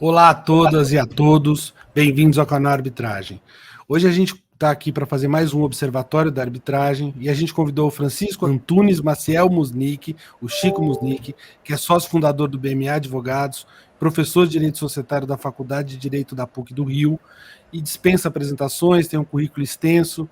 Olá a todas e a todos, bem-vindos ao canal Arbitragem. Hoje a gente está aqui para fazer mais um observatório da arbitragem e a gente convidou o Francisco Antunes Maciel Musnick, o Chico Musnick, que é sócio fundador do BMA Advogados, professor de Direito Societário da Faculdade de Direito da PUC do Rio e dispensa apresentações, tem um currículo extenso.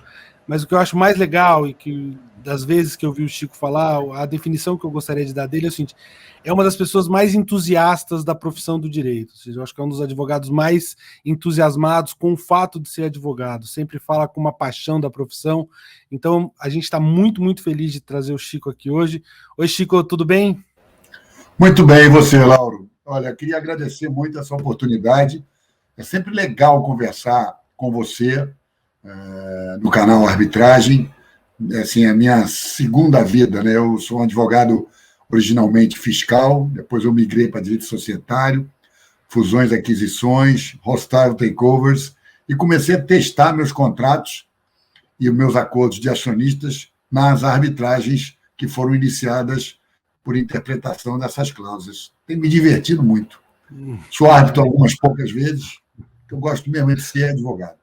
Mas o que eu acho mais legal e que das vezes que eu vi o Chico falar, a definição que eu gostaria de dar dele é o seguinte: é uma das pessoas mais entusiastas da profissão do direito. Ou seja, eu acho que é um dos advogados mais entusiasmados com o fato de ser advogado. Sempre fala com uma paixão da profissão. Então, a gente está muito, muito feliz de trazer o Chico aqui hoje. Oi, Chico, tudo bem? Muito bem, e você, Lauro? Olha, queria agradecer muito essa oportunidade. É sempre legal conversar com você no canal Arbitragem. Assim, é a minha segunda vida, né? Eu sou um advogado originalmente fiscal, depois eu migrei para direito societário, fusões, aquisições, hostile takeovers, e comecei a testar meus contratos e os meus acordos de acionistas nas arbitragens que foram iniciadas por interpretação dessas cláusulas. Tem me divertido muito. Sou árbitro algumas poucas vezes, eu gosto mesmo de ser advogado.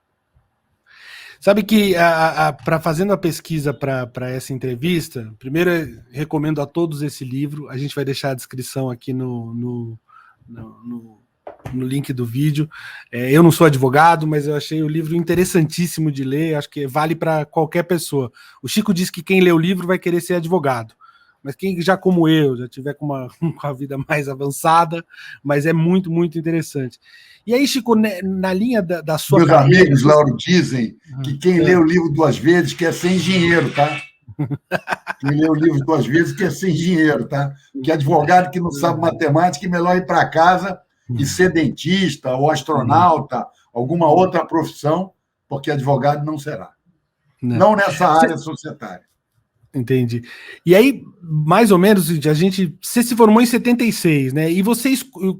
Sabe que, fazendo a pesquisa para essa entrevista, primeiro recomendo a todos esse livro, a gente vai deixar a descrição aqui no link do vídeo. Eu não sou advogado, mas eu achei o livro interessantíssimo de ler, acho que vale para qualquer pessoa. O Chico disse que quem lê o livro vai querer ser advogado, mas quem já como eu, já tiver com a vida mais avançada, mas é muito, muito interessante. E aí, Chico, na linha da sua Meus carreira... amigos, Lauro, dizem que quem lê o livro 2 vezes quer ser engenheiro, tá? Quem lê o livro 2 vezes quer ser engenheiro, tá? Porque advogado que não sabe matemática é melhor ir para casa e ser dentista ou astronauta, alguma outra profissão, porque advogado não será. Não nessa área societária. Entendi. E aí, mais ou menos, você se formou em 76, né? E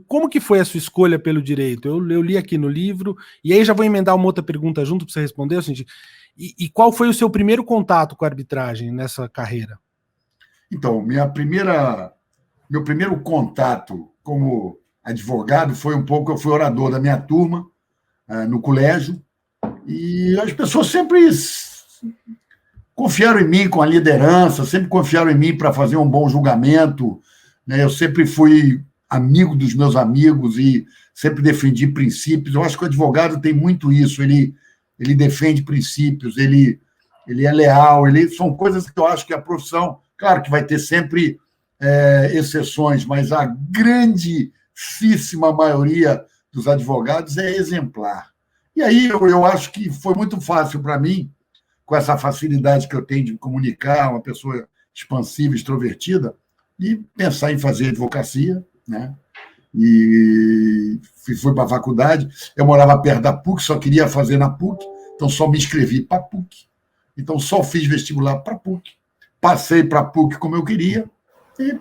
como que foi a sua escolha pelo direito? Eu li aqui no livro, e aí já vou emendar uma outra pergunta junto para você responder. E qual foi o seu primeiro contato com a arbitragem nessa carreira? Então, meu primeiro contato como advogado foi eu fui orador da minha turma no colégio, e as pessoas sempre confiaram em mim com a liderança, sempre confiaram em mim para fazer um bom julgamento, né? Eu sempre fui amigo dos meus amigos e sempre defendi princípios. Eu acho que o advogado tem muito isso, ele defende princípios, ele é leal, são coisas que eu acho que a profissão, claro que vai ter sempre exceções, mas a grandíssima maioria dos advogados é exemplar. E aí eu acho que foi muito fácil para mim, com essa facilidade que eu tenho de comunicar, uma pessoa expansiva, extrovertida, e pensar em fazer advocacia, né? E fui para a faculdade. Eu morava perto da PUC, só queria fazer na PUC, então só me inscrevi para a PUC. Então só fiz vestibular para a PUC. Passei para a PUC como eu queria e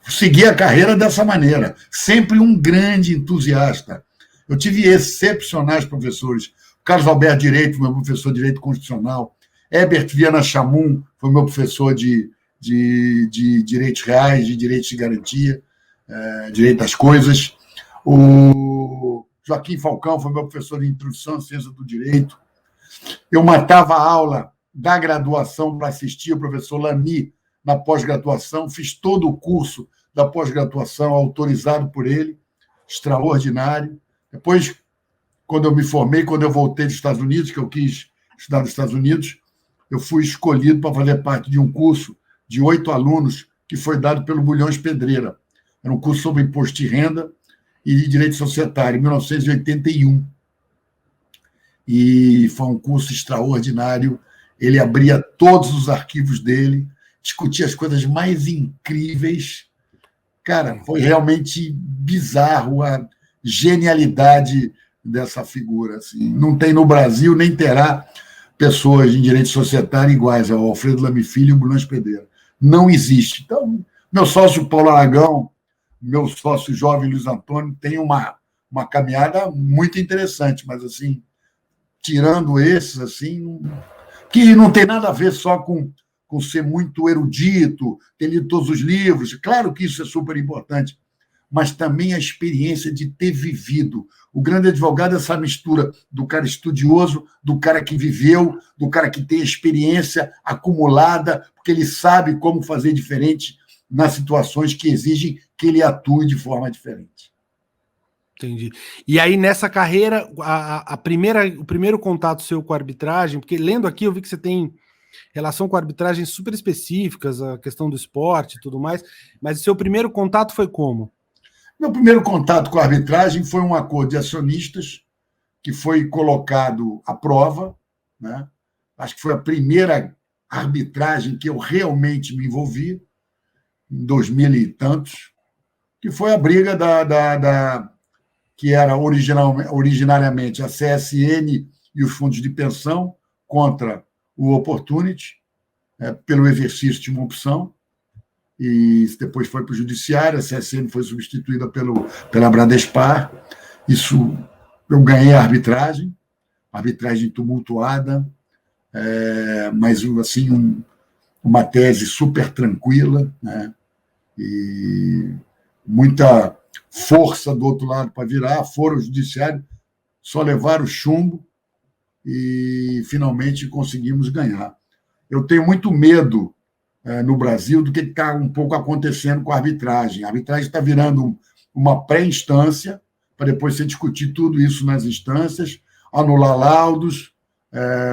segui a carreira dessa maneira. Sempre um grande entusiasta. Eu tive excepcionais professores. Carlos Alberto Direito, meu professor de Direito Constitucional. Herbert Viana Chamum foi meu professor de Direitos Reais, de Direitos de Garantia, Direito das Coisas. O Joaquim Falcão foi meu professor de Introdução à Ciência do Direito. Eu matava a aula da graduação para assistir o professor Lamy na pós-graduação. Fiz todo o curso da pós-graduação autorizado por ele. Extraordinário. Depois, quando eu me formei, quando eu voltei dos Estados Unidos, que eu quis estudar nos Estados Unidos, eu fui escolhido para fazer parte de um curso de 8 alunos que foi dado pelo Bulhões Pedreira. Era um curso sobre imposto de renda e de direito societário, em 1981. E foi um curso extraordinário. Ele abria todos os arquivos dele, discutia as coisas mais incríveis. Cara, foi realmente bizarro a genialidade dessa figura. Assim. Não tem no Brasil, nem terá pessoas em direito societário iguais ao Alfredo Lamy Filho e o Bulhões Pedreira. Não existe. Então, meu sócio Paulo Aragão, meu sócio jovem Luiz Antônio, tem uma caminhada muito interessante, mas, assim, tirando esses, assim, que não tem nada a ver só com com ser muito erudito, ter lido todos os livros. Claro que isso é super importante, mas também a experiência de ter vivido. O grande advogado é essa mistura do cara estudioso, do cara que viveu, do cara que tem experiência acumulada, porque ele sabe como fazer diferente nas situações que exigem que ele atue de forma diferente. Entendi. E aí, nessa carreira, o primeiro contato seu com a arbitragem, porque lendo aqui eu vi que você tem relação com arbitragens super específicas, a questão do esporte e tudo mais, mas o seu primeiro contato foi como? Meu primeiro contato com a arbitragem foi um acordo de acionistas que foi colocado à prova, né? Acho que foi a primeira arbitragem que eu realmente me envolvi, em 2000 e tantos, que foi a briga que era originariamente a CSN e os fundos de pensão contra o Opportunity, pelo exercício de uma opção, e depois foi para o judiciário, a CSN foi substituída pela Bradespar. Isso, eu ganhei a arbitragem tumultuada, mas assim, uma tese super tranquila, né? E muita força do outro lado para virar, foram ao judiciário, só levaram o chumbo e finalmente conseguimos ganhar. Eu tenho muito medo no Brasil do que está um pouco acontecendo com a arbitragem. A arbitragem está virando uma pré-instância para depois você discutir tudo isso nas instâncias, anular laudos,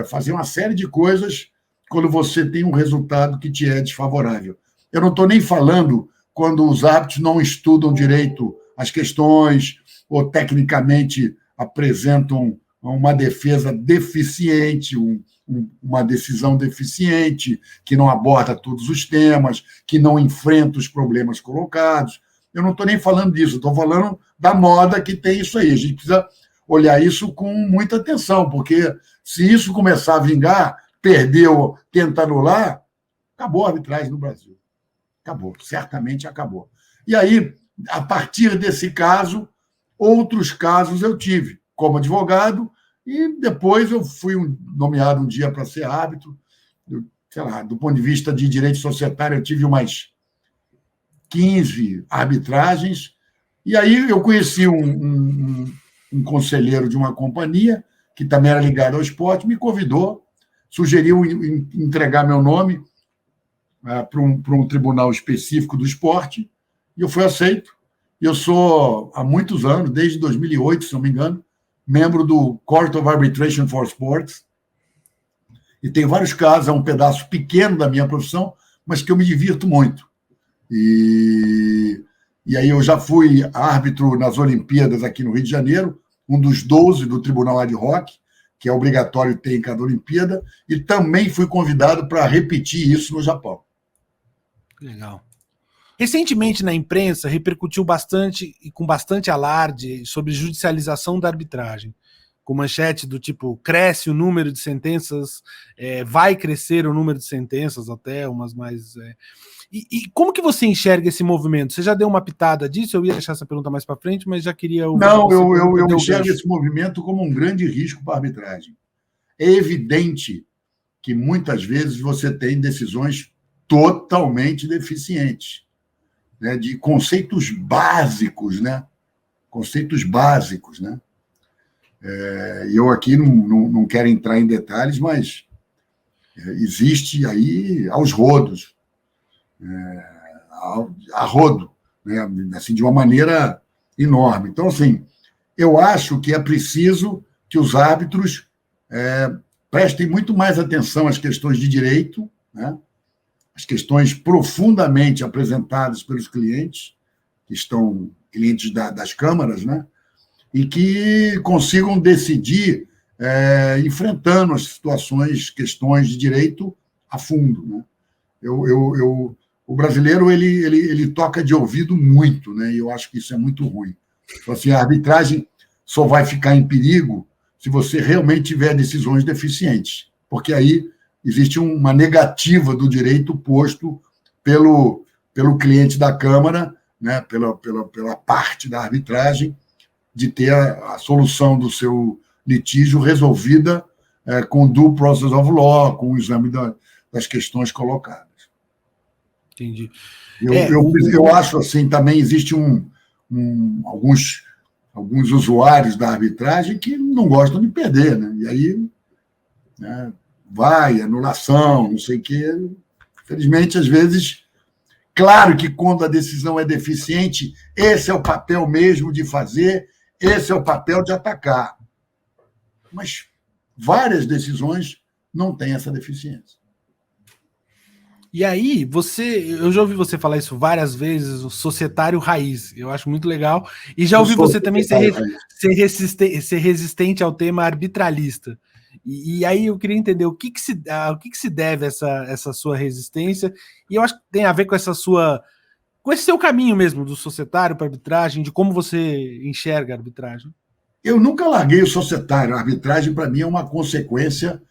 fazer uma série de coisas quando você tem um resultado que te é desfavorável. Eu não estou nem falando quando os árbitros não estudam direito as questões ou tecnicamente apresentam uma defesa deficiente, uma decisão deficiente, que não aborda todos os temas, que não enfrenta os problemas colocados. Eu não estou nem falando disso, estou falando da moda que tem isso aí. A gente precisa olhar isso com muita atenção, porque se isso começar a vingar, perdeu, tenta anular, acabou a arbitragem no Brasil. Acabou, certamente acabou. E aí, a partir desse caso, outros casos eu tive como advogado, e depois eu fui nomeado um dia para ser árbitro. Sei lá, do ponto de vista de direito societário, eu tive umas 15 arbitragens, e aí eu conheci um conselheiro de uma companhia, que também era ligado ao esporte, me convidou, sugeriu entregar meu nome para um tribunal específico do esporte, e eu fui aceito. Eu sou, há muitos anos, desde 2008, se não me engano, membro do Court of Arbitration for Sports, e tem vários casos, é um pedaço pequeno da minha profissão, mas que eu me divirto muito. E aí eu já fui árbitro nas Olimpíadas aqui no Rio de Janeiro, um dos 12 do Tribunal Ad Hoc, que é obrigatório ter em cada Olimpíada, e também fui convidado para repetir isso no Japão. Legal. Recentemente, na imprensa, repercutiu bastante e com bastante alarde sobre judicialização da arbitragem, com manchete do tipo, cresce o número de sentenças, vai crescer o número de sentenças até, umas mais... E como que você enxerga esse movimento? Você já deu uma pitada disso? Eu ia deixar essa pergunta mais para frente, mas já queria... Não, eu enxergo esse movimento como um grande risco para a arbitragem. É evidente que muitas vezes você tem decisões totalmente deficientes, né, de conceitos básicos, né? Conceitos básicos, né? Eu aqui não quero entrar em detalhes, mas existe aí aos rodos, a rodo, né? Assim, de uma maneira enorme. Então, assim, eu acho que é preciso que os árbitros prestem muito mais atenção às questões de direito, né? As questões profundamente apresentadas pelos clientes, que estão clientes das câmaras, né? E que consigam decidir enfrentando as situações, questões de direito a fundo, né? O brasileiro ele toca de ouvido muito, né? E eu acho que isso é muito ruim. Então, assim, a arbitragem só vai ficar em perigo se você realmente tiver decisões deficientes, porque aí existe uma negativa do direito posto pelo cliente da Câmara, né, pela parte da arbitragem, de ter a solução do seu litígio resolvida com due process of law, com o exame das questões colocadas. Entendi. Eu acho assim, também existe alguns usuários da arbitragem que não gostam de perder, né? E aí, né, vai, anulação, não sei o quê. Infelizmente, às vezes, claro que quando a decisão é deficiente, esse é o papel mesmo de fazer, esse é o papel de atacar. Mas várias decisões não têm essa deficiência. E aí, eu já ouvi você falar isso várias vezes, o societário raiz, eu acho muito legal, e já ouvi você também ser resistente ao tema arbitralista. E aí eu queria entender o que se deve essa sua resistência, e eu acho que tem a ver com com esse seu caminho mesmo do societário para arbitragem, de como você enxerga a arbitragem. Eu nunca larguei o societário, a arbitragem para mim é uma consequência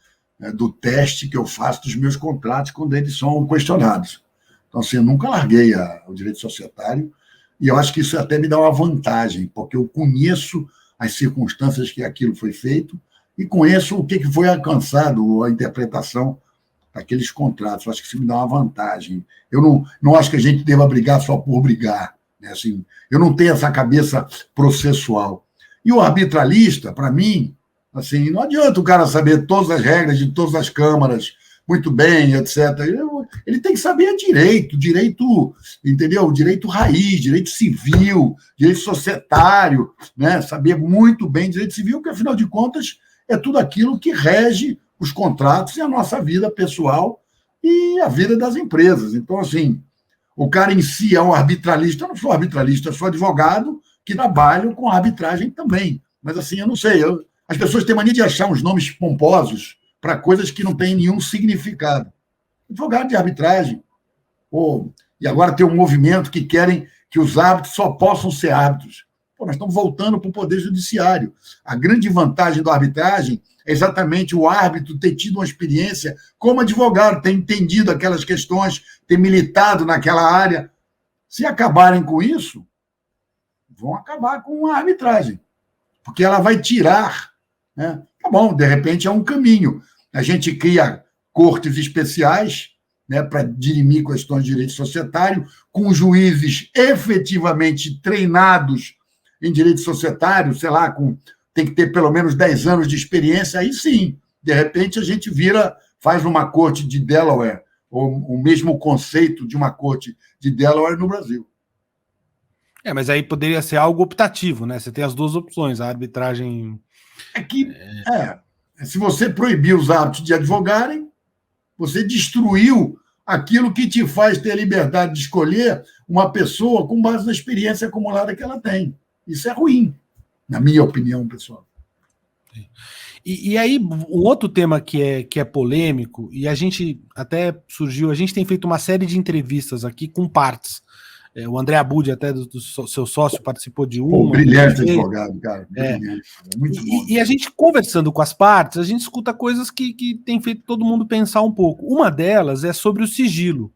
do teste que eu faço dos meus contratos quando eles são questionados. Então, assim, eu nunca larguei o direito societário e eu acho que isso até me dá uma vantagem, porque eu conheço as circunstâncias que aquilo foi feito e conheço o que foi alcançado, a interpretação daqueles contratos. Eu acho que isso me dá uma vantagem. Eu não acho que a gente deva brigar só por brigar, né? Assim, eu não tenho essa cabeça processual. E o arbitralista, para mim, assim, não adianta o cara saber todas as regras de todas as câmaras, muito bem, etc. Ele tem que saber direito, entendeu? Direito raiz, direito civil, direito societário, né? Saber muito bem direito civil, porque, afinal de contas, é tudo aquilo que rege os contratos e a nossa vida pessoal e a vida das empresas. Então, assim, o cara em si é um arbitralista. Eu não sou arbitralista, eu sou advogado que trabalho com arbitragem também. Mas, assim, eu não sei, as pessoas têm mania de achar uns nomes pomposos para coisas que não têm nenhum significado. Advogado de arbitragem. E agora tem um movimento que querem que os árbitros só possam ser árbitros. Nós estamos voltando para o Poder Judiciário. A grande vantagem da arbitragem é exatamente o árbitro ter tido uma experiência como advogado, ter entendido aquelas questões, ter militado naquela área. Se acabarem com isso, vão acabar com a arbitragem, porque ela vai tirar, né? Tá bom, de repente é um caminho. A gente cria cortes especiais, né, para dirimir questões de direito societário, com juízes efetivamente treinados em direito societário, sei lá, tem que ter pelo menos 10 anos de experiência, aí sim, de repente a gente faz uma corte de Delaware, ou o mesmo conceito de uma corte de Delaware no Brasil. Mas aí poderia ser algo optativo, né? Você tem as duas opções, a arbitragem... Se você proibir os árbitros de advogarem, você destruiu aquilo que te faz ter a liberdade de escolher uma pessoa com base na experiência acumulada que ela tem. Isso é ruim, na minha opinião, pessoal. E aí, um outro tema que é polêmico, e a gente tem feito uma série de entrevistas aqui com partes. O André Abud, até do seu sócio, participou de uma. Brilhante advogado, cara. Brilhante. Muito bom. E a gente, conversando com as partes, a gente escuta coisas que tem feito todo mundo pensar um pouco. Uma delas é sobre o sigilo.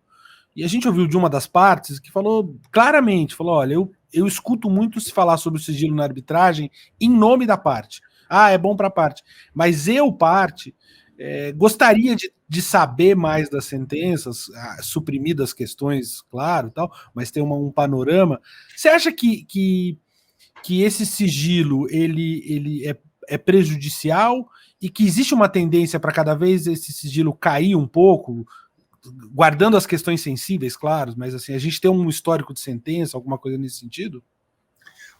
E a gente ouviu de uma das partes que falou claramente, olha, eu escuto muito se falar sobre o sigilo na arbitragem em nome da parte. É bom para a parte. Mas eu, parte, gostaria de saber mais das sentenças, suprimidas as questões, claro, tal, mas ter um panorama. Você acha que esse sigilo ele é prejudicial e que existe uma tendência para cada vez esse sigilo cair um pouco, guardando as questões sensíveis, claro, mas assim, a gente tem um histórico de sentença, alguma coisa nesse sentido?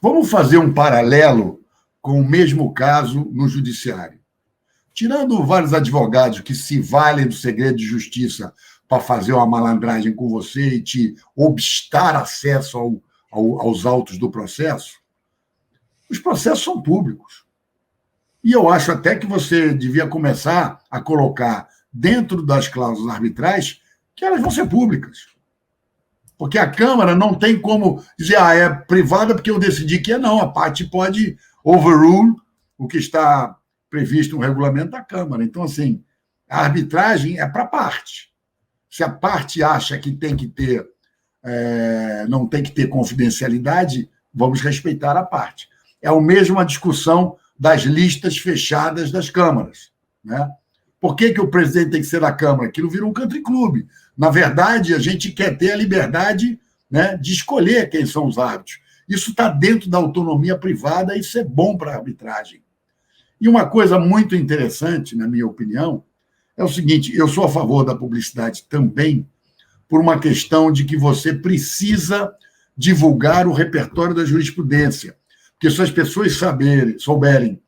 Vamos fazer um paralelo com o mesmo caso no judiciário. Tirando vários advogados que se valem do segredo de justiça para fazer uma malandragem com você e te obstar acesso aos autos do processo, os processos são públicos. E eu acho até que você devia começar a colocar dentro das cláusulas arbitrais que elas vão ser públicas. Porque a Câmara não tem como dizer, é privada porque eu decidi que é, não. A parte pode overrule o que está previsto no regulamento da Câmara. Então, assim, a arbitragem é para a parte. Se a parte acha que tem que ter, não tem que ter confidencialidade, vamos respeitar a parte. É a mesma discussão das listas fechadas das câmaras, né? Por que o presidente tem que ser da Câmara? Aquilo vira um country club. Na verdade, a gente quer ter a liberdade, né, de escolher quem são os árbitros. Isso está dentro da autonomia privada, isso é bom para a arbitragem. E uma coisa muito interessante, na minha opinião, é o seguinte: eu sou a favor da publicidade também, por uma questão de que você precisa divulgar o repertório da jurisprudência. Porque se as pessoas souberem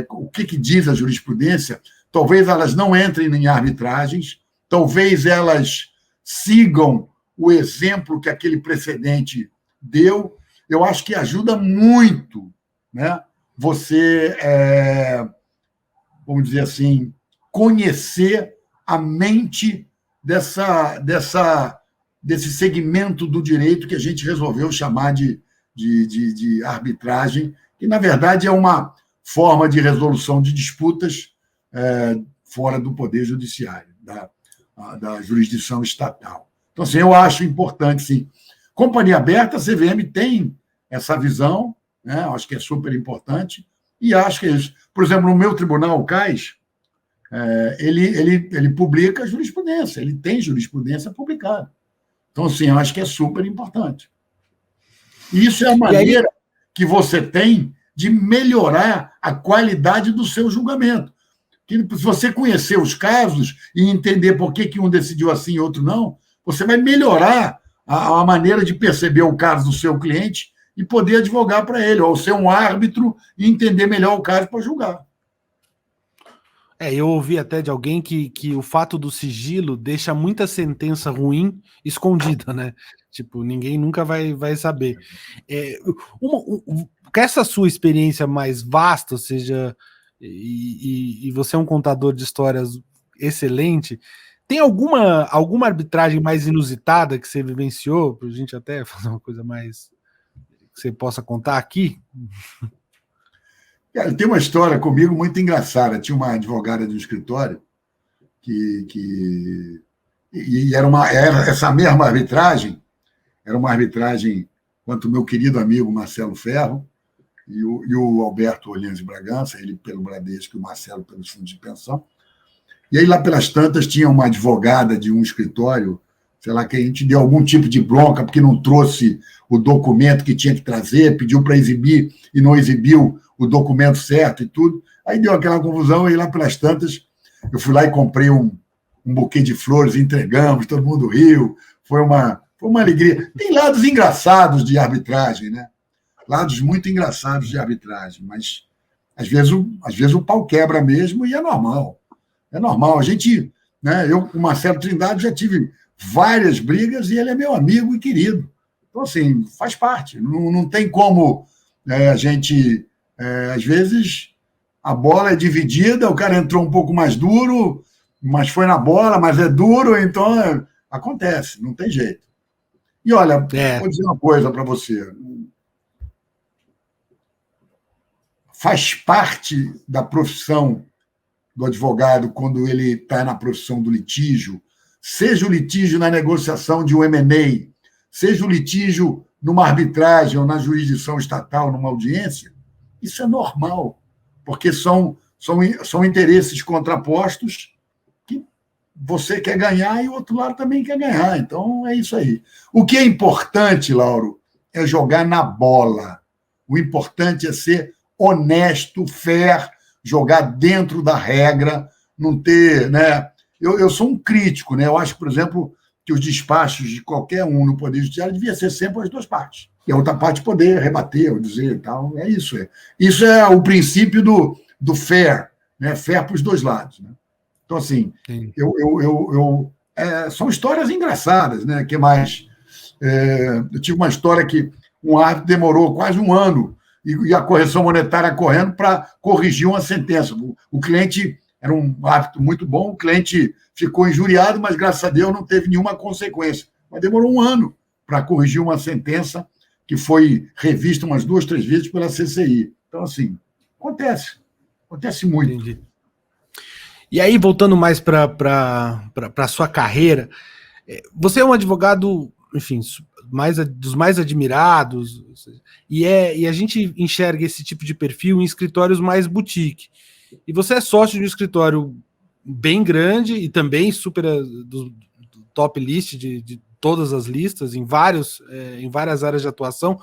o que diz a jurisprudência, talvez elas não entrem em arbitragens, talvez elas sigam o exemplo que aquele precedente deu. Eu acho que ajuda muito, né, você, vamos dizer assim, conhecer a mente desse segmento do direito que a gente resolveu chamar de arbitragem, que, na verdade, é uma forma de resolução de disputas fora do poder judiciário, da jurisdição estatal. Então, assim, eu acho importante, sim. Companhia aberta, a CVM tem essa visão, né? Acho que é super importante, e acho que é isso. Por exemplo, no meu tribunal, o CAIS, ele publica jurisprudência, ele tem jurisprudência publicada. Então, assim, eu acho que é super importante. E isso é a maneira que você tem de melhorar a qualidade do seu julgamento. Que, se você conhecer os casos e entender por que um decidiu assim e outro não, você vai melhorar a maneira de perceber o caso do seu cliente e poder advogar para ele, ou ser um árbitro e entender melhor o caso para julgar. Eu ouvi até de alguém que o fato do sigilo deixa muita sentença ruim escondida, né? Tipo, ninguém nunca vai saber. Com essa sua experiência mais vasta, ou seja, e você é um contador de histórias excelente, tem alguma arbitragem mais inusitada que você vivenciou, para a gente até fazer uma coisa mais que você possa contar aqui? Cara, tem uma história comigo muito engraçada. Tinha uma advogada de um escritório e era essa mesma arbitragem, era uma arbitragem quanto o meu querido amigo Marcelo Ferro e o Alberto Olhanzi Bragança, ele pelo Bradesco e o Marcelo pelo fundo de pensão. E aí, lá pelas tantas, tinha uma advogada de um escritório, sei lá, que a gente deu algum tipo de bronca porque não trouxe o documento que tinha que trazer, pediu para exibir e não exibiu o documento certo e tudo. Aí deu aquela confusão, e lá pelas tantas, eu fui lá e comprei um buquê de flores, entregamos, todo mundo riu, foi uma alegria. Tem lados engraçados de arbitragem, né? Lados muito engraçados de arbitragem, mas às vezes o pau quebra mesmo e é normal. É normal. A gente, né, eu com o Marcelo Trindade já tive várias brigas e ele é meu amigo e querido. Então, assim, faz parte. Não tem como a gente... às vezes a bola é dividida, o cara entrou um pouco mais duro, mas foi na bola, mas é duro, então acontece, não tem jeito. E olha, vou dizer uma coisa para você. Faz parte da profissão do advogado, quando ele está na profissão do litígio, seja o litígio na negociação de um M&A, seja o litígio numa arbitragem ou na jurisdição estatal, numa audiência, isso é normal, porque são interesses contrapostos que você quer ganhar e o outro lado também quer ganhar. Então, é isso aí. O que é importante, Lauro, é jogar na bola. O importante é ser honesto, fair, jogar dentro da regra, não ter... né? Eu sou um crítico, né? Eu acho, por exemplo, que os despachos de qualquer um no Poder Judiciário devia ser sempre as duas partes. E a outra parte poder rebater ou dizer e tal. É isso. Isso é o princípio do fair, né? Fair para os dois lados. Né? Então, assim, são histórias engraçadas, né? Que mais? Eu tive uma história que um árbitro demorou quase um ano e a correção monetária correndo para corrigir uma sentença. O cliente era um árbitro muito bom, o cliente ficou injuriado, mas, graças a Deus, não teve nenhuma consequência. Mas demorou um ano para corrigir uma sentença que foi revista umas 2, 3 vezes pela CCI. Então, assim, acontece muito. Entendi. E aí, voltando mais para a sua carreira, você é um advogado, enfim, dos mais admirados, e a gente enxerga esse tipo de perfil em escritórios mais boutique. E você é sócio de um escritório bem grande e também super do top list de todas as listas, em várias áreas de atuação.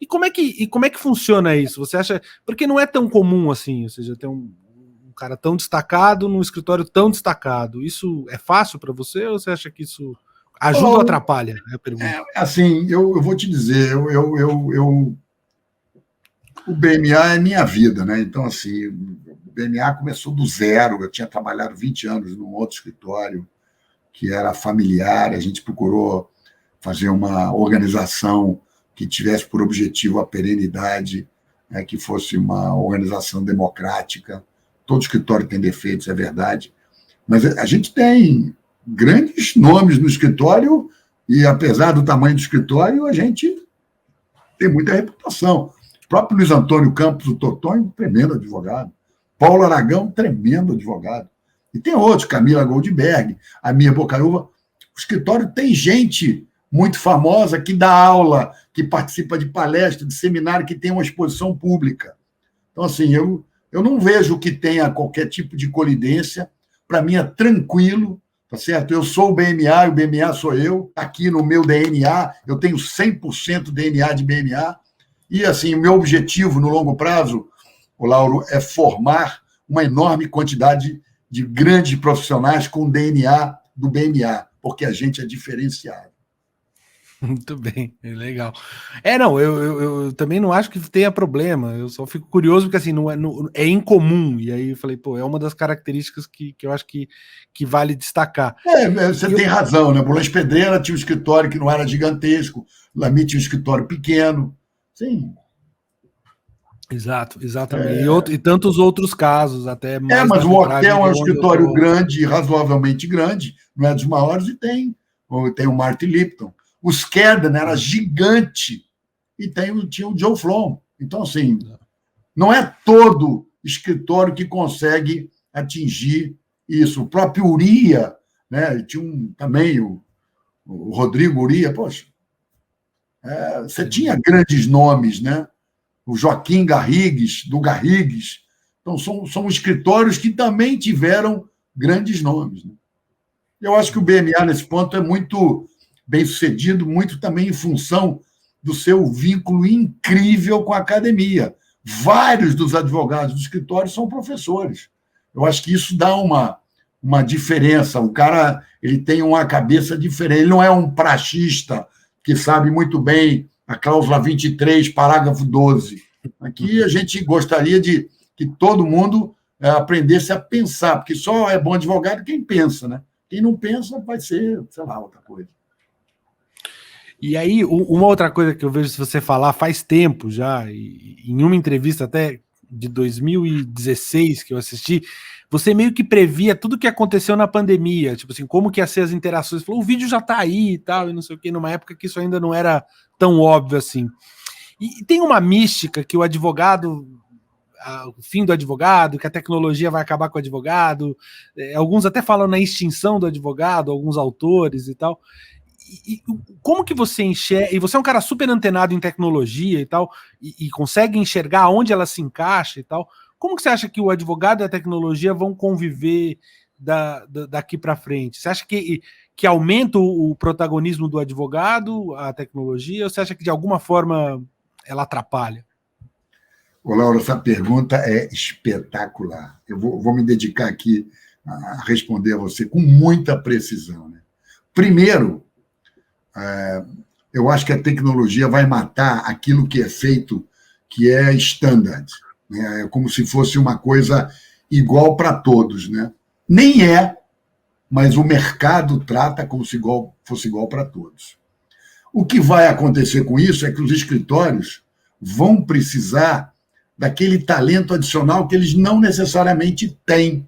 E como é que funciona isso? Você acha... Porque não é tão comum assim, ou seja, ter um cara tão destacado num escritório tão destacado. Isso é fácil para você ou você acha que isso ajuda ou atrapalha? É a pergunta. Assim, eu vou te dizer, o BMA é minha vida, né? Então, assim, o BMA começou do zero. Eu tinha trabalhado 20 anos num outro escritório que era familiar. A gente procurou fazer uma organização que tivesse por objetivo a perenidade, né? Que fosse uma organização democrática. Todo escritório tem defeitos, é verdade, mas a gente tem grandes nomes no escritório e, apesar do tamanho do escritório, a gente tem muita reputação. O próprio Luiz Antônio Campos, o Totonho, tremendo advogado. Paulo Aragão, tremendo advogado. E tem outros, Camila Goldberg, a Mia Bocaiúva. O escritório tem gente muito famosa que dá aula, que participa de palestra, de seminário, que tem uma exposição pública. Então, assim, eu não vejo que tenha qualquer tipo de colidência. Para mim é tranquilo, tá certo? Eu sou o BMA e o BMA sou eu. Aqui no meu DNA, eu tenho 100% DNA de BMA. E, assim, o meu objetivo no longo prazo, o Lauro, é formar uma enorme quantidade de grandes profissionais com DNA do BMA, porque a gente é diferenciado. Muito bem, legal. Não, eu também não acho que tenha problema, eu só fico curioso porque assim, é incomum, e aí eu falei, pô, é uma das características que eu acho que vale destacar. Você tem razão, né? Boulez Pedreira tinha um escritório que não era gigantesco, Lamy tinha um escritório pequeno, sim. Exato, exatamente. E tantos outros casos, até mais. Mas o Hotel é um escritório grande, razoavelmente grande, não é dos maiores, e tem o Martin Lipton. O Skerdon era gigante e tinha o Joe Flom. Então, assim, não é todo escritório que consegue atingir isso. O próprio Uria, né? Tinha também o Rodrigo Uria. Poxa, você tinha grandes nomes, né? O Joaquim Garrigues, do Garrigues. Então, são escritórios que também tiveram grandes nomes. Né? Eu acho que o BMA, nesse ponto, é muito bem-sucedido, muito também em função do seu vínculo incrível com a academia. Vários dos advogados do escritório são professores. Eu acho que isso dá uma diferença. O cara ele tem uma cabeça diferente. Ele não é um praxista que sabe muito bem a cláusula 23, parágrafo 12. Aqui a gente gostaria de que todo mundo aprendesse a pensar, porque só é bom advogado quem pensa, né? Quem não pensa vai ser, sei lá, outra coisa. E aí, uma outra coisa que eu vejo se você falar faz tempo já, em uma entrevista até de 2016 que eu assisti, você meio que previa tudo que aconteceu na pandemia, tipo assim, como que ia ser as interações. Falou, o vídeo já tá aí e tal, e não sei o quê, numa época que isso ainda não era tão óbvio assim. E tem uma mística que o advogado, o fim do advogado, que a tecnologia vai acabar com o advogado, alguns até falam na extinção do advogado, alguns autores e tal. E como que você enxerga, e você é um cara super antenado em tecnologia e tal, e consegue enxergar onde ela se encaixa e tal, como que você acha que o advogado e a tecnologia vão conviver daqui para frente? Você acha que aumenta o protagonismo do advogado, a tecnologia, ou você acha que de alguma forma ela atrapalha? Ô, Laura, essa pergunta é espetacular. Eu vou me dedicar aqui a responder a você com muita precisão. Né? Primeiro, eu acho que a tecnologia vai matar aquilo que é feito, que é standard. Né? É como se fosse uma coisa igual para todos. Né? Nem é, mas o mercado trata como se fosse igual para todos. O que vai acontecer com isso é que os escritórios vão precisar daquele talento adicional que eles não necessariamente têm.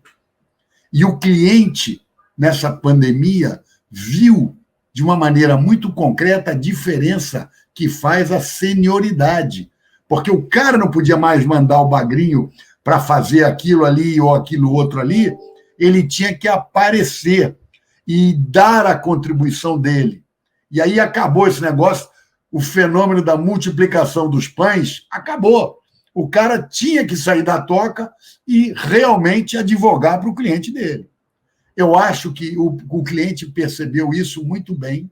E o cliente, nessa pandemia, viu de uma maneira muito concreta a diferença que faz a senioridade. Porque o cara não podia mais mandar o bagrinho para fazer aquilo ali ou aquilo outro ali, ele tinha que aparecer e dar a contribuição dele. E aí acabou esse negócio, o fenômeno da multiplicação dos pães acabou. O cara tinha que sair da toca e realmente advogar para o cliente dele. Eu acho que o cliente percebeu isso muito bem,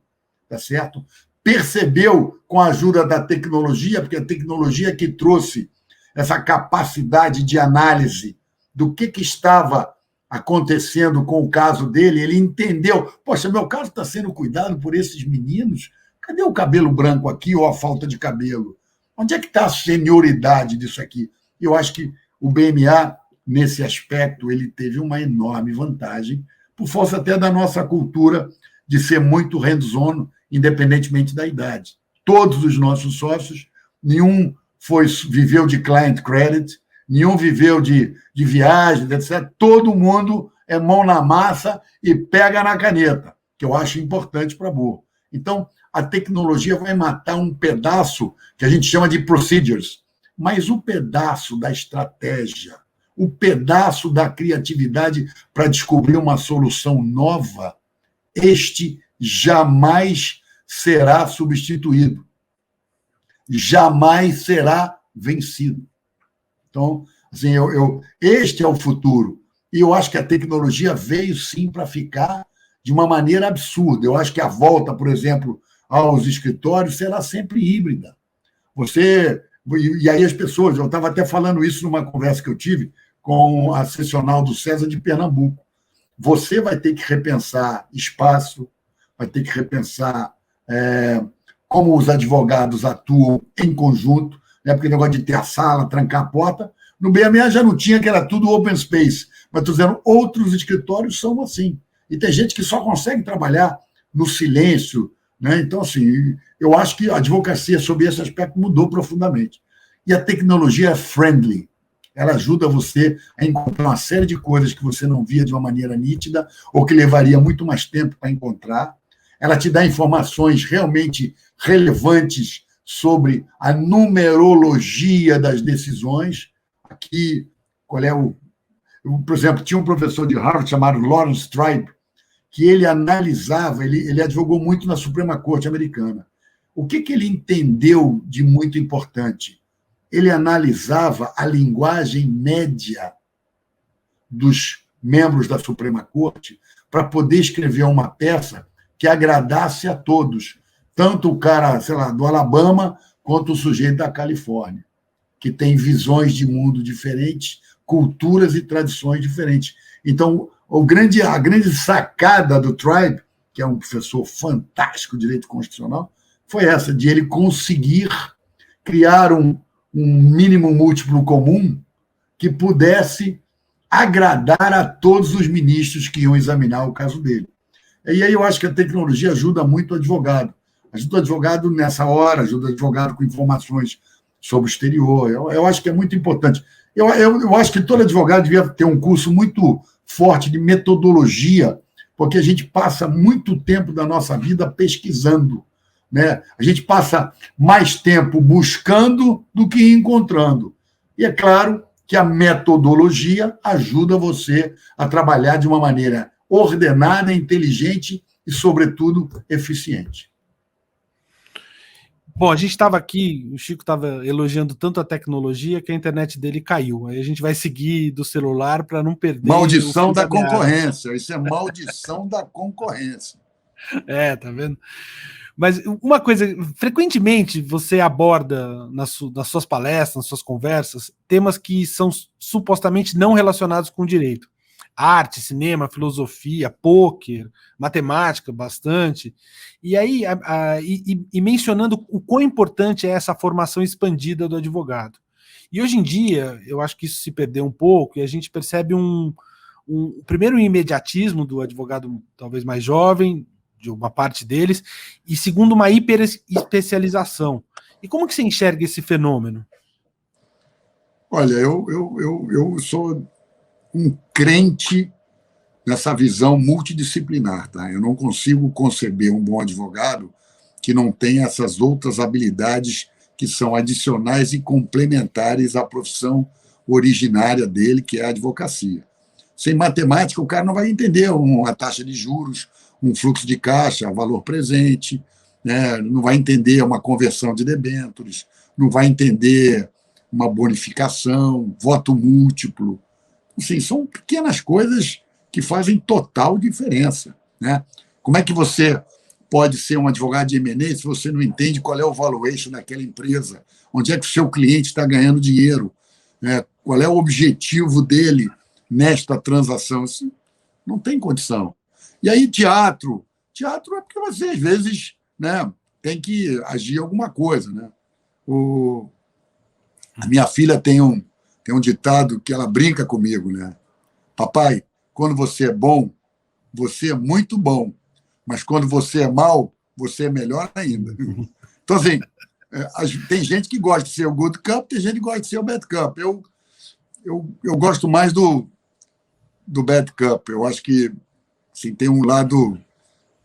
tá certo? Percebeu com a ajuda da tecnologia, porque a tecnologia que trouxe essa capacidade de análise do que estava acontecendo com o caso dele, ele entendeu, poxa, meu caso está sendo cuidado por esses meninos, cadê o cabelo branco aqui ou a falta de cabelo? Onde é que está a senioridade disso aqui? Eu acho que o BMA, nesse aspecto, ele teve uma enorme vantagem, por força até da nossa cultura de ser muito hands-on, independentemente da idade. Todos os nossos sócios, nenhum viveu de client credit, nenhum viveu de viagens, etc. Todo mundo é mão na massa e pega na caneta, que eu acho importante para a boa. Então, a tecnologia vai matar um pedaço que a gente chama de procedures, mas o pedaço da estratégia, o pedaço da criatividade para descobrir uma solução nova, este jamais será substituído, jamais será vencido. Então, assim, este é o futuro. E eu acho que a tecnologia veio, sim, para ficar de uma maneira absurda. Eu acho que a volta, por exemplo, aos escritórios será sempre híbrida. E aí as pessoas, eu estava até falando isso numa conversa que eu tive com a seccional do César de Pernambuco. Você vai ter que repensar espaço, vai ter que repensar como os advogados atuam em conjunto, né? Porque o negócio de ter a sala, trancar a porta, no BMA já não tinha, que era tudo open space, mas estou dizendo, outros escritórios são assim. E tem gente que só consegue trabalhar no silêncio, né? Então, assim, eu acho que a advocacia, sob esse aspecto, mudou profundamente. E a tecnologia é friendly. Ela ajuda você a encontrar uma série de coisas que você não via de uma maneira nítida ou que levaria muito mais tempo para encontrar. Ela te dá informações realmente relevantes sobre a numerologia das decisões. Aqui, por exemplo, tinha um professor de Harvard chamado Lawrence Tribe, que ele analisava, ele advogou muito na Suprema Corte americana. O que ele entendeu de muito importante? Ele analisava a linguagem média dos membros da Suprema Corte para poder escrever uma peça que agradasse a todos, tanto o cara, sei lá, do Alabama, quanto o sujeito da Califórnia, que tem visões de mundo diferentes, culturas e tradições diferentes. Então, a grande sacada do Tribe, que é um professor fantástico de direito constitucional, foi essa, de ele conseguir criar um mínimo múltiplo comum que pudesse agradar a todos os ministros que iam examinar o caso dele. E aí eu acho que a tecnologia ajuda muito o advogado. Ajuda o advogado nessa hora, ajuda o advogado com informações sobre o exterior. Eu acho que é muito importante. Eu acho que todo advogado devia ter um curso muito forte de metodologia, porque a gente passa muito tempo da nossa vida pesquisando, né? A gente passa mais tempo buscando do que encontrando. E é claro que a metodologia ajuda você a trabalhar de uma maneira ordenada, inteligente e, sobretudo, eficiente. Bom, a gente estava aqui, o Chico estava elogiando tanto a tecnologia que a internet dele caiu. Aí a gente vai seguir do celular para não perder. Maldição da concorrência. Isso é maldição da concorrência. Tá vendo? Mas uma coisa, frequentemente você aborda nas suas palestras, nas suas conversas, temas que são supostamente não relacionados com o direito. Arte, cinema, filosofia, pôquer, matemática, bastante. E aí, mencionando o quão importante é essa formação expandida do advogado. E hoje em dia, eu acho que isso se perdeu um pouco, e a gente percebe primeiro, um imediatismo do advogado talvez mais jovem, de uma parte deles, e segundo, uma hiperespecialização. E como que você enxerga esse fenômeno? Olha, eu sou um crente nessa visão multidisciplinar, tá? Eu não consigo conceber um bom advogado que não tenha essas outras habilidades que são adicionais e complementares à profissão originária dele, que é a advocacia. Sem matemática, o cara não vai entender uma taxa de juros, um fluxo de caixa, valor presente, né? Não vai entender uma conversão de debêntures, não vai entender uma bonificação, voto múltiplo. Assim, são pequenas coisas que fazem total diferença, né? Como é que você pode ser um advogado de M&A se você não entende qual é o valuation daquela empresa? Onde é que o seu cliente está ganhando dinheiro? Né? Qual é o objetivo dele nesta transação? Isso não tem condição. E aí, teatro é porque você, às vezes, né, tem que agir alguma coisa. Né? A minha filha tem um ditado que ela brinca comigo, né? Papai, quando você é bom, você é muito bom. Mas quando você é mal, você é melhor ainda. Então, assim, tem gente que gosta de ser o good cup, tem gente que gosta de ser o bad cup. Eu gosto mais do bad cup. Eu acho que assim, tem um lado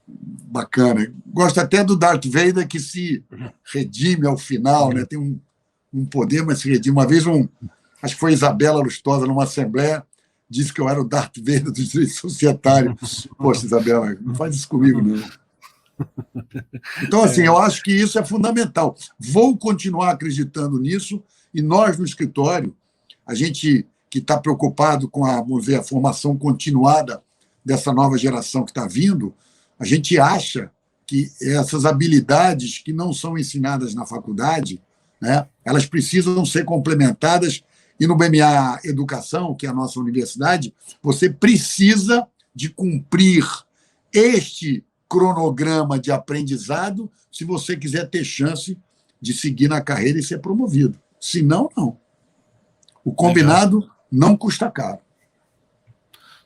bacana. Gosto até do Darth Vader, que se redime ao final, né? Tem um poder, mas se redime. Uma vez, acho que foi Isabela Lustosa, numa assembleia, disse que eu era o Darth Vader do direito societário. Poxa, Isabela, não faz isso comigo, não. Então, assim, eu acho que isso é fundamental. Vou continuar acreditando nisso e nós, no escritório, a gente que está preocupado com vamos dizer, a formação continuada dessa nova geração que está vindo, a gente acha que essas habilidades que não são ensinadas na faculdade, né, elas precisam ser complementadas. E no BMA Educação, que é a nossa universidade, você precisa de cumprir este cronograma de aprendizado se você quiser ter chance de seguir na carreira e ser promovido. Se não, não. O combinado não custa caro.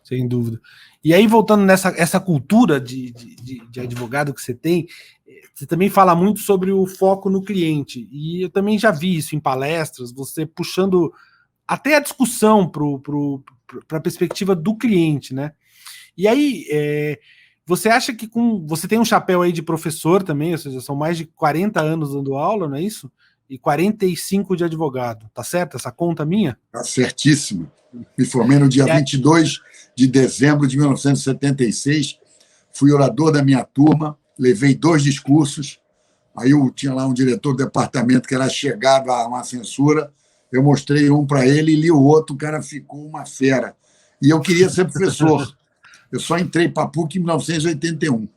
Sem dúvida. E aí, voltando essa cultura de advogado que você tem, você também fala muito sobre o foco no cliente. E eu também já vi isso em palestras, você puxando até a discussão para a perspectiva do cliente, né? E aí, você acha que você tem um chapéu aí de professor também, ou seja, são mais de 40 anos dando aula, não é isso? E 45 de advogado, tá certo essa conta minha? Tá certíssimo. Me formei no dia 22 de dezembro de 1976, fui orador da minha turma, levei 2 discursos, aí eu tinha lá um diretor do departamento que era chegado a uma censura, eu mostrei um para ele e li o outro, o cara ficou uma fera. E eu queria ser professor. Eu só entrei para a PUC em 1981.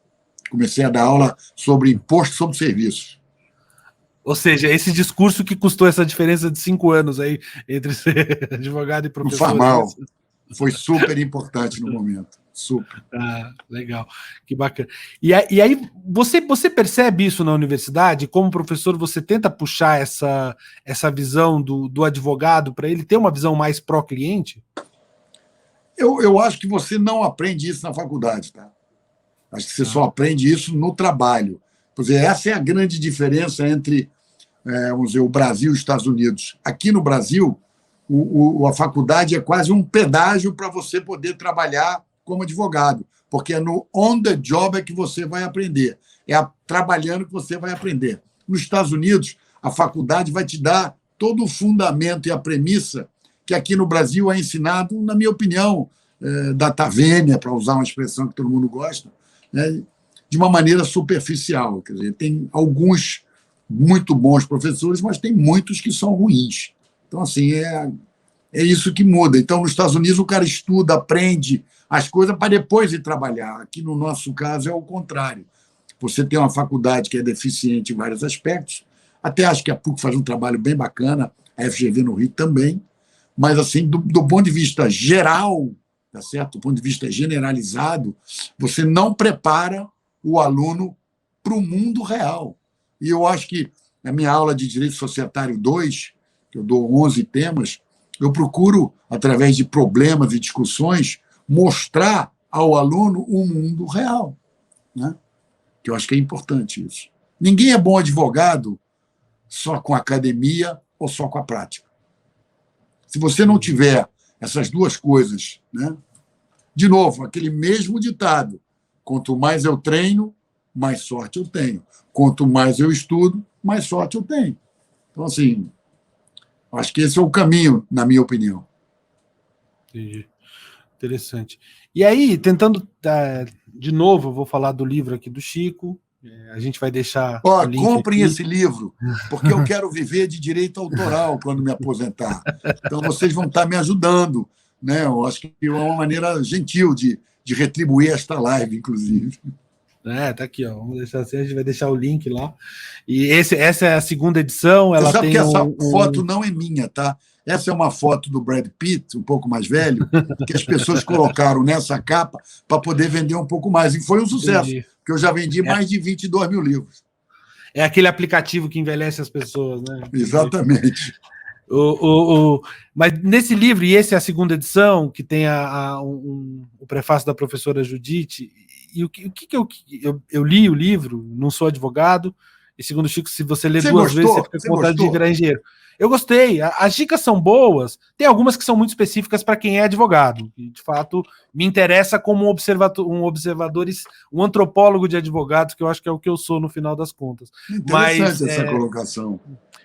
Comecei a dar aula sobre imposto sobre serviços. Ou seja, esse discurso que custou essa diferença de 5 anos aí entre ser advogado e professor. Não faz mal. Foi super importante no momento. Super. Ah, legal. Que bacana. E aí, você percebe isso na universidade? Como professor, você tenta puxar essa visão do advogado para ele ter uma visão mais pró-cliente? Eu acho que você não aprende isso na faculdade, tá? Acho que você só aprende isso no trabalho. Quer dizer, essa é a grande diferença entre vamos dizer, o Brasil e os Estados Unidos. Aqui no Brasil, a faculdade é quase um pedágio para você poder trabalhar como advogado, porque é no on the job é que você vai aprender, trabalhando que você vai aprender. Nos Estados Unidos, a faculdade vai te dar todo o fundamento e a premissa que aqui no Brasil é ensinado, na minha opinião, data vênia, para usar uma expressão que todo mundo gosta, né, de uma maneira superficial. Quer dizer, tem alguns muito bons professores, mas tem muitos que são ruins. Então, assim, é isso que muda. Então, nos Estados Unidos, o cara estuda, aprende as coisas para depois ir trabalhar. Aqui, no nosso caso, é o contrário. Você tem uma faculdade que é deficiente em vários aspectos, até acho que a PUC faz um trabalho bem bacana, a FGV no Rio também, mas, assim, do ponto de vista geral, tá certo? Do ponto de vista generalizado, você não prepara o aluno para o mundo real. E eu acho que na minha aula de Direito Societário 2, que eu dou 11 temas, eu procuro, através de problemas e discussões, mostrar ao aluno o mundo real, né? Que eu acho que é importante isso. Ninguém é bom advogado só com a academia ou só com a prática. Se você não tiver essas duas coisas, né? De novo, aquele mesmo ditado, quanto mais eu treino, mais sorte eu tenho. Quanto mais eu estudo, mais sorte eu tenho. Então, assim, acho que esse é o caminho, na minha opinião. Entendi. Interessante. E aí, tentando, de novo, eu vou falar do livro aqui do Chico, a gente vai deixar o link comprem aqui. Esse livro, porque eu quero viver de direito autoral quando me aposentar. Então, vocês vão estar me ajudando, né? Eu acho que é uma maneira gentil de retribuir esta live, inclusive. Tá aqui, ó. Vamos deixar assim, a gente vai deixar o link lá. E essa é a segunda edição. Você ela sabe tem que essa foto não é minha, tá? Essa é uma foto do Brad Pitt, um pouco mais velho, que as pessoas colocaram nessa capa para poder vender um pouco mais. E foi um sucesso, porque eu já vendi mais de 22 mil livros. É aquele aplicativo que envelhece as pessoas, né? Exatamente. Mas nesse livro, e essa é a segunda edição, que tem o prefácio da professora Judite, e o que eu li o livro, não sou advogado, e segundo o Chico, se você ler duas vezes, você fica com vontade de virar engenheiro. Eu gostei, as dicas são boas, tem algumas que são muito específicas para quem é advogado, e de fato me interessa como um antropólogo de advogados, que eu acho que é o que eu sou no final das contas. Interessante essa colocação.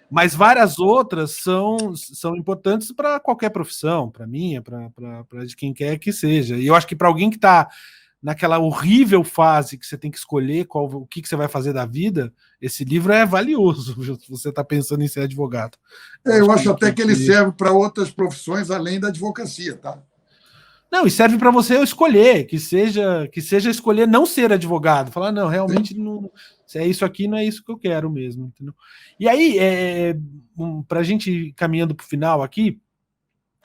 Mas várias outras são importantes para qualquer profissão, para mim, para de quem quer que seja. E eu acho que para alguém que está naquela horrível fase que você tem que escolher o que você vai fazer da vida, esse livro é valioso, se você está pensando em ser advogado. Eu acho até que ele serve para outras profissões além da advocacia, tá? Não, e serve para você escolher, que seja escolher não ser advogado, falar, não, realmente não, se é isso aqui, não é isso que eu quero mesmo. Entendeu? E aí, para a gente ir caminhando para o final aqui,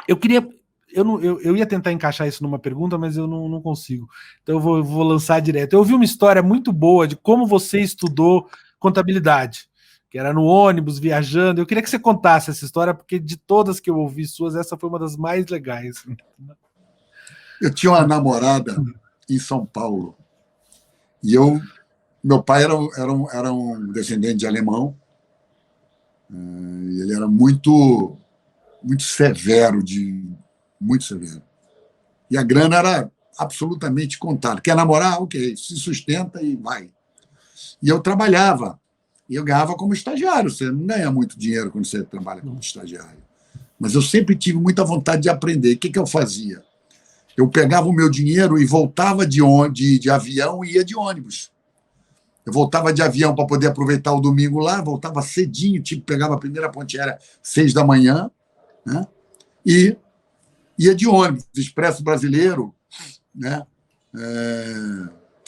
eu ia tentar encaixar isso numa pergunta, mas eu não consigo. Então eu vou lançar direto. Eu ouvi uma história muito boa de como você estudou contabilidade, que era no ônibus, viajando. Eu queria que você contasse essa história, porque de todas que eu ouvi suas, essa foi uma das mais legais. Eu tinha uma namorada em São Paulo e meu pai era um descendente de alemão e ele era muito severo, muito severo. E a grana era absolutamente contada. Quer namorar? Ok, se sustenta e vai. E eu trabalhava e eu ganhava como estagiário. Você não ganha muito dinheiro quando você trabalha como estagiário. Mas eu sempre tive muita vontade de aprender. O que eu fazia? Eu pegava o meu dinheiro e voltava de avião e ia de ônibus. Eu voltava de avião para poder aproveitar o domingo lá, voltava cedinho, pegava a primeira ponte aérea 6 da manhã, né? E ia de ônibus, Expresso Brasileiro, né?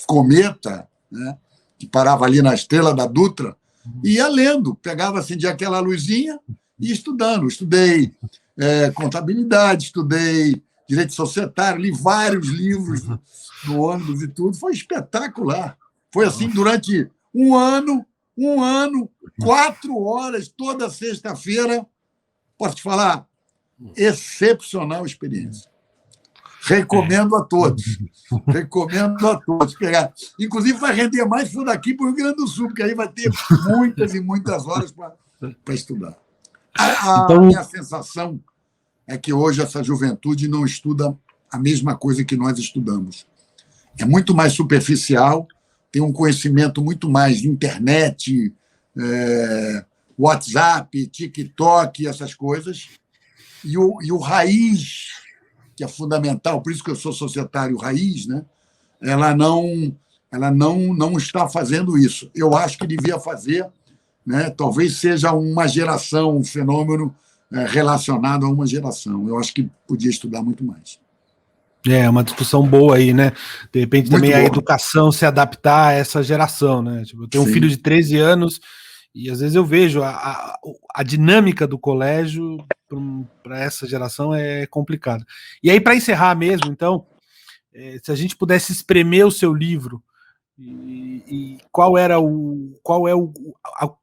Cometa, né? Que parava ali na Estrela da Dutra, e ia lendo, pegava assim de aquela luzinha e estudando. Estudei contabilidade, estudei direito societário, li vários livros no ônibus e tudo. Foi espetacular. Foi assim durante um ano, 4 horas, toda sexta-feira. Posso te falar? Excepcional experiência. Recomendo a todos. Recomendo a todos pegar. Inclusive, vai render mais se for daqui para o Rio Grande do Sul, porque aí vai ter muitas e muitas horas para estudar. A minha sensação é que hoje essa juventude não estuda a mesma coisa que nós estudamos. É muito mais superficial, tem um conhecimento muito mais de internet, WhatsApp, TikTok, essas coisas. E o raiz, que é fundamental, por isso que eu sou societário raiz, né? Ela não está fazendo isso. Eu acho que devia fazer, né? Talvez seja uma geração, um fenômeno relacionado a uma geração. Eu acho que podia estudar muito mais. É uma discussão boa aí, né? De repente Muito também boa. A educação se adaptar a essa geração, né? Tipo, eu tenho um filho de 13 anos e às vezes eu vejo a dinâmica do colégio para essa geração é complicada. E aí, para encerrar mesmo, então, se a gente pudesse espremer o seu livro, e qual é o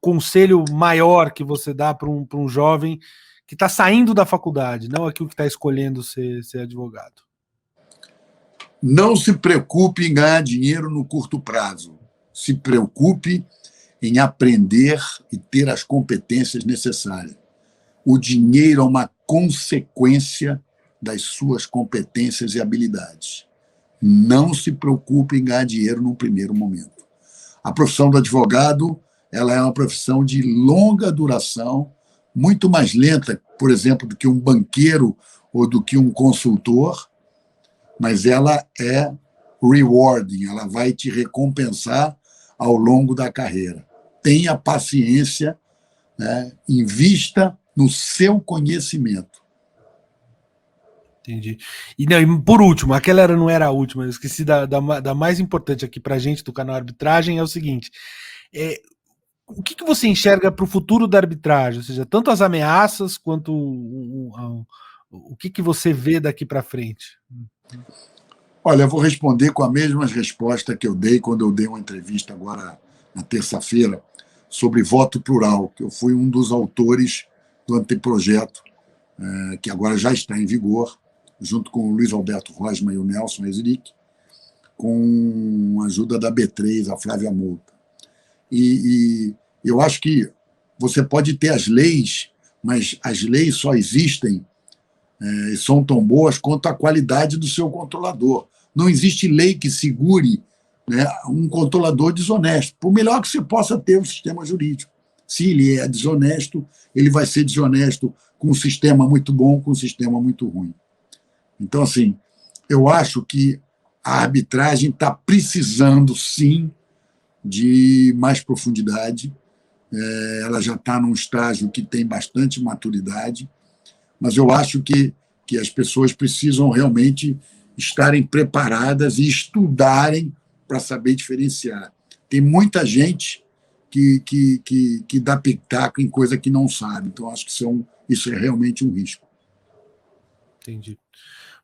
conselho maior que você dá para um jovem que está saindo da faculdade, não aquilo que está escolhendo ser advogado? Não se preocupe em ganhar dinheiro no curto prazo. Se preocupe em aprender e ter as competências necessárias. O dinheiro é uma consequência das suas competências e habilidades. Não se preocupe em ganhar dinheiro no primeiro momento. A profissão do advogado ela é uma profissão de longa duração, muito mais lenta, por exemplo, do que um banqueiro ou do que um consultor, mas ela é rewarding, ela vai te recompensar ao longo da carreira. Tenha paciência, né? Invista no seu conhecimento. Entendi. E, não, e por último, aquela não era a última, eu esqueci da mais importante aqui pra gente do canal Arbitragem, é o seguinte, o que você enxerga para o futuro da arbitragem? Ou seja, tanto as ameaças quanto o que você vê daqui para frente? Olha, eu vou responder com a mesma resposta que eu dei quando eu dei uma entrevista agora na terça-feira sobre voto plural, que eu fui um dos autores do anteprojeto, que agora já está em vigor, junto com o Luiz Alberto Rosman e o Nelson Ezeric, com a ajuda da B3, a Flávia Mouta. E eu acho que você pode ter as leis, mas as leis só existem e são tão boas quanto a qualidade do seu controlador. Não existe lei que segure, né, um controlador desonesto, por melhor que você possa ter um sistema jurídico. Se ele é desonesto, ele vai ser desonesto com um sistema muito bom, com um sistema muito ruim. Então, assim, eu acho que a arbitragem está precisando, sim, de mais profundidade. Ela já está num estágio que tem bastante maturidade, mas eu acho que as pessoas precisam realmente estarem preparadas e estudarem para saber diferenciar. Tem muita gente que dá pitaco em coisa que não sabe, então acho que isso é realmente um risco. Entendi.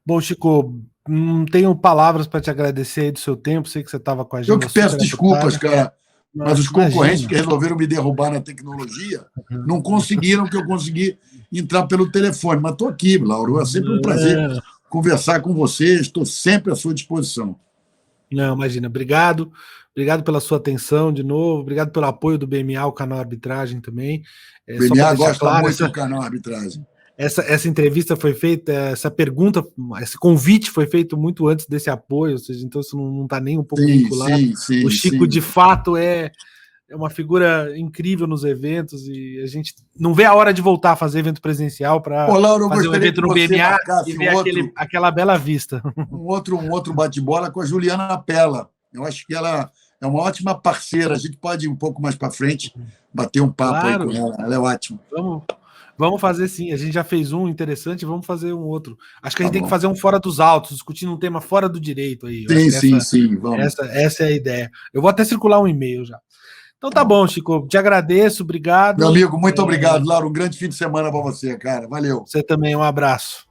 Bom, Chico, não tenho palavras para te agradecer aí do seu tempo, sei que você estava com a gente. Eu que peço desculpas, cara, mas os concorrentes que resolveram me derrubar na tecnologia não conseguiram que eu consegui entrar pelo telefone, mas estou aqui, Lauro, é sempre um prazer conversar com você, estou sempre à sua disposição. Não, imagina, obrigado pela sua atenção de novo, obrigado pelo apoio do BMA ao canal Arbitragem também. O BMA gosta muito do canal Arbitragem. Essa entrevista foi feita, essa pergunta, esse convite foi feito muito antes desse apoio, ou seja, então isso não está nem um pouco vinculado. Sim, o Chico, de fato, é uma figura incrível nos eventos e a gente não vê a hora de voltar a fazer evento presencial para fazer um evento no BMA e ver aquela bela vista. Um outro bate-bola com a Juliana Pella. Eu acho que ela é uma ótima parceira. A gente pode ir um pouco mais para frente, bater um papo aí com ela. Ela é ótima. Vamos fazer sim. A gente já fez um interessante, vamos fazer um outro. Acho que a gente tem que fazer um fora dos autos, discutindo um tema fora do direito aí. Sim, vamos. Essa é a ideia. Eu vou até circular um e-mail já. Então tá bom, Chico. Te agradeço, obrigado. Meu amigo, muito obrigado, Lauro. Um grande fim de semana para você, cara. Valeu. Você também, um abraço.